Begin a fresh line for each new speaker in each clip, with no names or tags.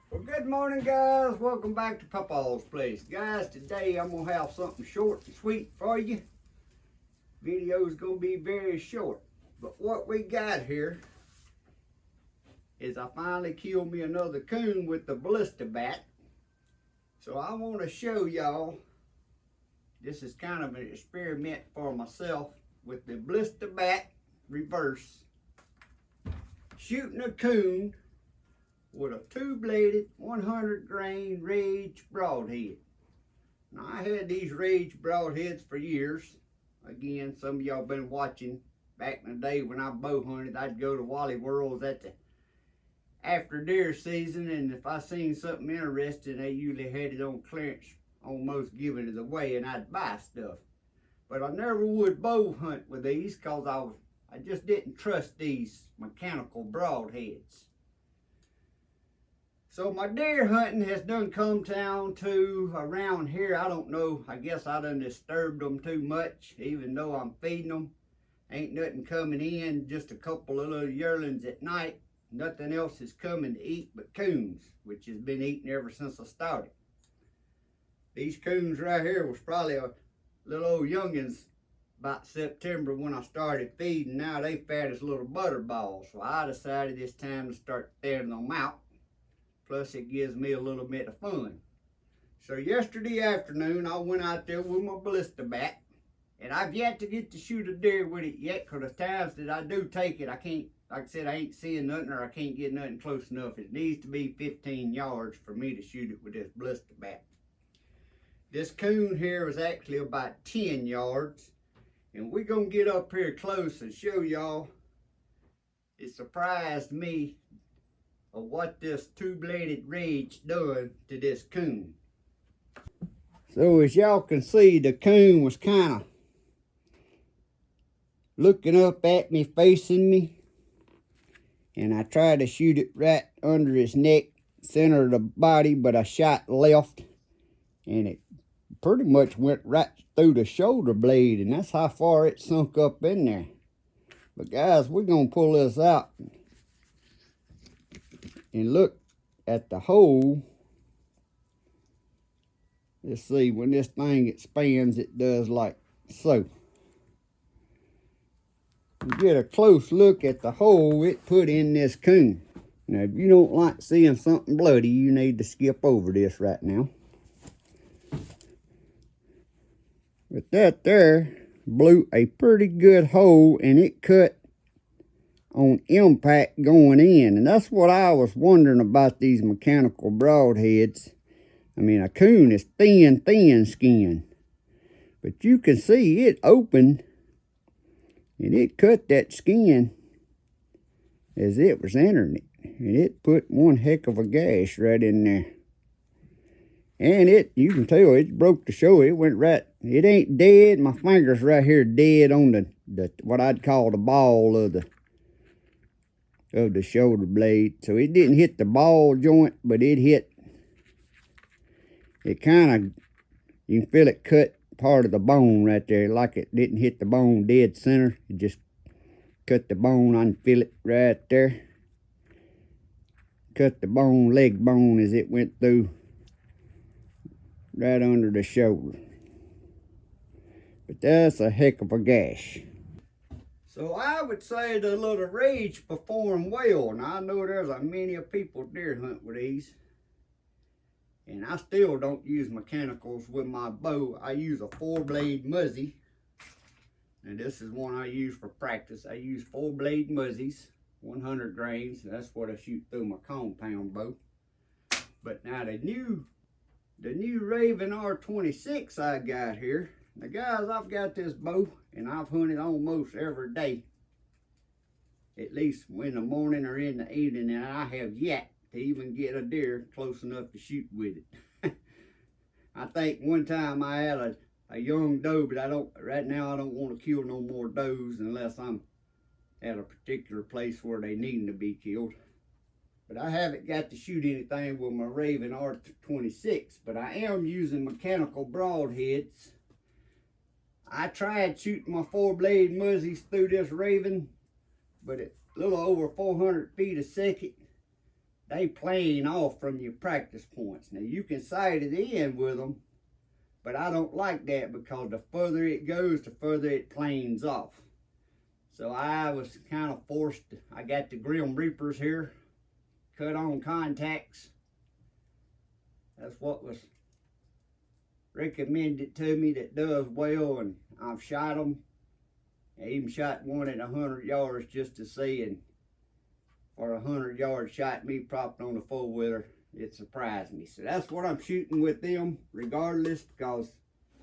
Well, good morning, guys. Welcome back to Papaw's place. Guys, today I'm going to have something short and sweet for you. Video's going to be very short. But what we got here is I finally killed me another coon with the Ballista bat. So I want to show y'all, this is kind of an experiment for myself with the Ballista bat reverse. Shooting a coon with a two-bladed 100 grain Rage Broadhead. Now I had these Rage Broadheads for years. Again, some of y'all been watching back in the day when I bow hunted. I'd go to Wally Worlds at the after deer season, and if I seen something interesting, they usually had it on clearance, almost giving it away, and I'd buy stuff. But I never would bow hunt with these because I just didn't trust these mechanical broadheads. So my deer hunting has done come down to around here. I don't know, I guess I done disturbed them too much, even though I'm feeding them. Ain't nothing coming in, just a couple of little yearlings at night. Nothing else is coming to eat but coons, which has been eating ever since I started. These coons right here was probably a little old youngins about September when I started feeding. Now they fat as little butterballs. So I decided it's time to start thinning them out. Plus it gives me a little bit of fun. So yesterday afternoon I went out there with my Ballista bat, and I've yet to get to shoot a deer with it yet, because the times that I do take it, I can't, like I said, I ain't seeing nothing, or I can't get nothing close enough. It needs to be 15 yards for me to shoot it with this Ballista bat. This coon here was actually about 10 yards, and we're gonna get up here close and show y'all. It surprised me of what this two-bladed Rage done to this coon. So as y'all can see, the coon was kind of looking up at me, facing me, and I tried to shoot it right under his neck, center of the body, but I shot left, and it pretty much went right through the shoulder blade, and that's how far it sunk up in there. But guys, we're gonna pull this out and look at the hole. Let's see, when this thing expands, it does like so. You get a close look at the hole it put in this coon. Now, if you don't like seeing something bloody, you need to skip over this right now. But that there blew a pretty good hole, and it cut on impact going in. And that's what I was wondering about these mechanical broadheads. I mean, a coon is thin skin, but you can see it opened, and it cut that skin as it was entering it, and it put one heck of a gash right in there. And you can tell it broke the shoulder. It went right, it ain't dead. My finger's right here dead on the what I'd call the ball of the shoulder blade. So it didn't hit the ball joint, but it hit, it kind of, you can feel it cut part of the bone right there, like it didn't hit the bone dead center. It just cut the bone. I can feel it right there. Cut the bone, leg bone, as it went through right under the shoulder. But that's a heck of a gash. So I would say the little Rage performed well. Now I know there's a many of people deer hunt with these, and I still don't use mechanicals with my bow. I use a 4-blade muzzy, and this is one I use for practice. I use 4-blade muzzies, 100 grains. That's what I shoot through my compound bow. But now the new Raven R26 I got here. Now guys, I've got this bow, and I've hunted almost every day, at least in the morning or in the evening, and I have yet to even get a deer close enough to shoot with it. I think one time I had a young doe, but right now I don't want to kill no more does unless I'm at a particular place where they need to be killed. But I haven't got to shoot anything with my Raven R26, but I am using mechanical broadheads. I tried shooting my 4-blade muzzies through this Raven, but at a little over 400 feet a second, they plane off from your practice points. Now you can sight it in with them, but I don't like that because the further it goes, the further it planes off. So I was kind of forced, I got the Grim Reapers here, cut on contacts. That's what was recommended to me that does well, and I've shot them. I even shot one at 100 yards just to see, and for a 100-yard shot, me propped on a four-wheeler, it surprised me. So that's what I'm shooting with them regardless, because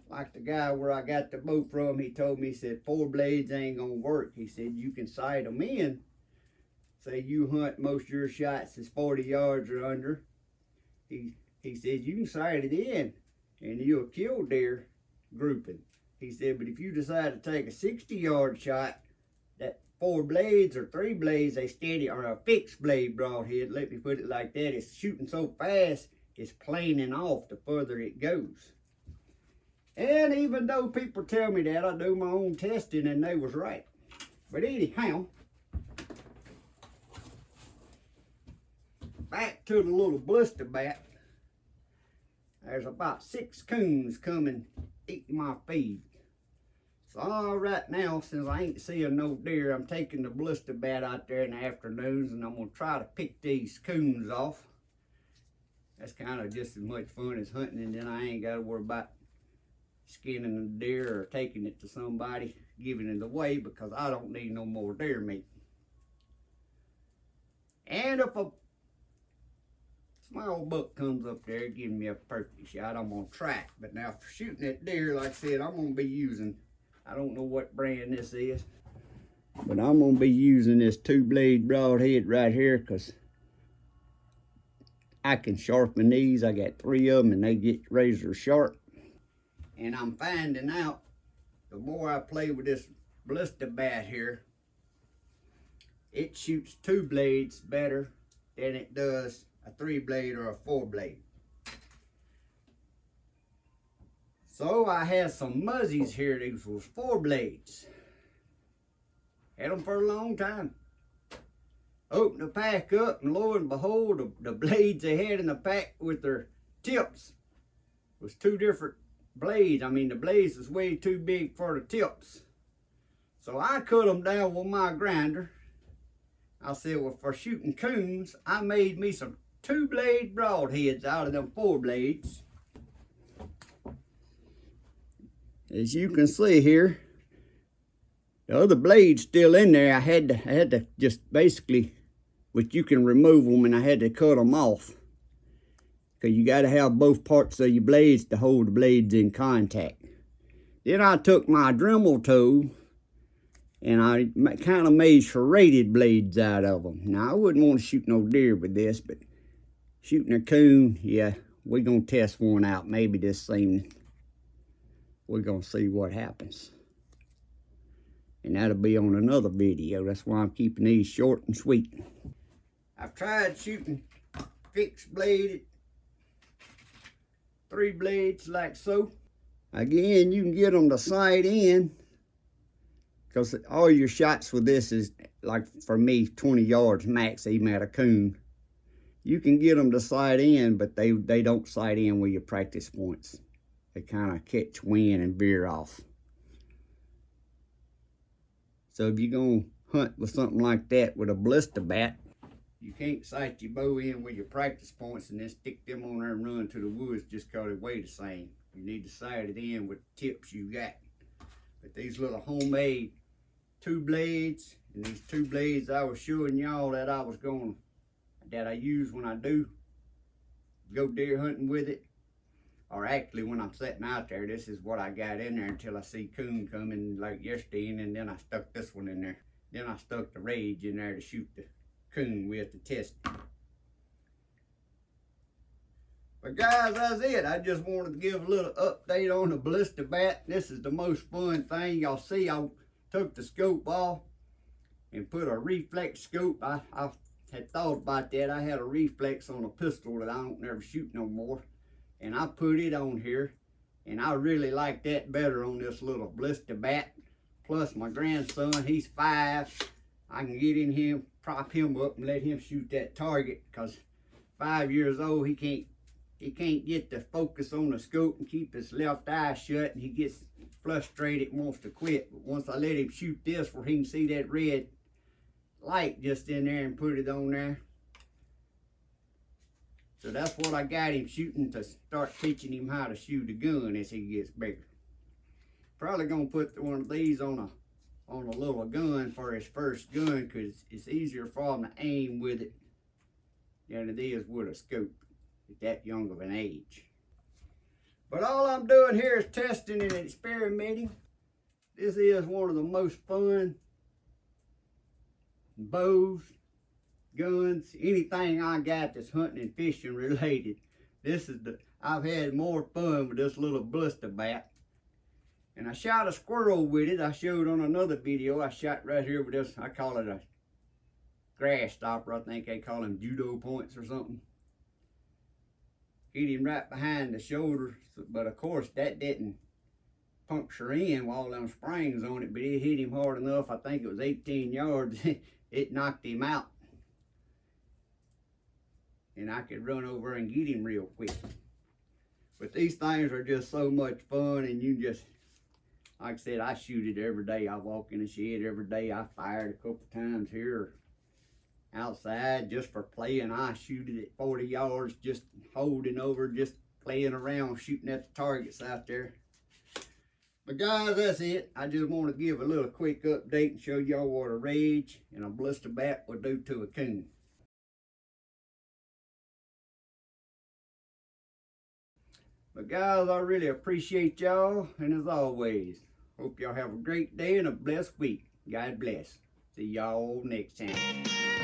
like the guy where I got the bow from, he told me, he said, 4 blades ain't gonna work. He said, you can sight them in. Say you hunt, most of your shots is 40 yards or under. He said, you can sight it in and you'll kill deer grouping. He said, but if you decide to take a 60-yard shot, that 4 blades or 3 blades, they steady, or a fixed blade broadhead, let me put it like that, it's shooting so fast, it's planing off the further it goes. And even though people tell me that, I do my own testing and they was right. But anyhow, back to the little blister bat. There's about 6 coons coming eating my feed. So right now, since I ain't seeing no deer, I'm taking the blister bat out there in the afternoons and I'm gonna try to pick these coons off. That's kind of just as much fun as hunting, and then I ain't gotta worry about skinning a deer or taking it to somebody, giving it away, because I don't need no more deer meat. And if a small buck comes up there giving me a perfect shot, I'm gonna try it. But now for shooting that deer, like I said, I'm gonna be using, I don't know what brand this is, but I'm gonna be using this 2-blade broadhead right here, because I can sharpen these. I got 3 of them and they get razor sharp. And I'm finding out, the more I play with this blister bat here, it shoots 2 blades better than it does a 3-blade or a 4-blade. So I had some muzzies here. These was 4 blades. Had them for a long time. Opened the pack up, and lo and behold, the blades they had in the pack with their tips was 2 different blades. I mean, the blades was way too big for the tips. So I cut them down with my grinder. I said, well, for shooting coons, I made me some 2-blade broadheads out of them 4 blades. As you can see here, the other blade's still in there. I had to just basically, which you can remove them, and I had to cut them off, because you got to have both parts of your blades to hold the blades in contact. Then I took my Dremel tool and I kind of made serrated blades out of them. Now, I wouldn't want to shoot no deer with this, but shooting a coon, yeah, we're going to test one out maybe this evening. We're going to see what happens. And that'll be on another video. That's why I'm keeping these short and sweet. I've tried shooting fixed bladed 3 blades like so. Again, you can get them to sight in, because all your shots with this is, like for me, 20 yards max, even at a coon. You can get them to sight in, but they don't sight in with your practice points. They kind of catch wind and veer off. So if you're going to hunt with something like that with a blister bat, you can't sight your bow in with your practice points and then stick them on there and run to the woods just because they weigh the same. You need to sight it in with the tips you got. But these little homemade 2 blades, and these 2 blades I was showing y'all that I use when I do go deer hunting with it, or actually when I'm sitting out there, this is what I got in there until I see coon coming like yesterday, and then I stuck this one in there. Then I stuck the Rage in there to shoot the coon with to test it. But guys, that's it. I just wanted to give a little update on the blister bat. This is the most fun thing. Y'all see, I took the scope off and put a reflex scope. I had thought about that. I had a reflex on a pistol that I don't never shoot no more, and I put it on here, and I really like that better on this little blister bat. Plus my grandson, he's 5. I can get in him, prop him up and let him shoot that target, because 5 years old, he can't get the focus on the scope and keep his left eye shut, and he gets frustrated and wants to quit. But once I let him shoot this where he can see that red light just in there and put it on there. So that's what I got him shooting, to start teaching him how to shoot a gun as he gets bigger. Probably gonna put one of these on a little gun for his first gun, because it's easier for him to aim with it than it is with a scope at that young of an age. But all I'm doing here is testing and experimenting. This is one of the most fun bows, guns, anything I got that's hunting and fishing related. I've had more fun with this little Ballista bat. And I shot a squirrel with it. I showed on another video. I shot right here with this, I call it a grass stopper. I think they call them judo points or something. Hit him right behind the shoulder, but of course that didn't puncture in with all them springs on it, but it hit him hard enough. I think it was 18 yards. It knocked him out. And I could run over and get him real quick. But these things are just so much fun, and you just, like I said, I shoot it every day. I walk in the shed every day. I fired a couple times here outside just for playing. I shoot it at 40 yards, just holding over, just playing around, shooting at the targets out there. But guys, that's it. I just want to give a little quick update and show y'all what a rage and a Ballista bat will do to a coon. But guys, I really appreciate y'all, and as always, hope y'all have a great day and a blessed week. God bless. See y'all next time.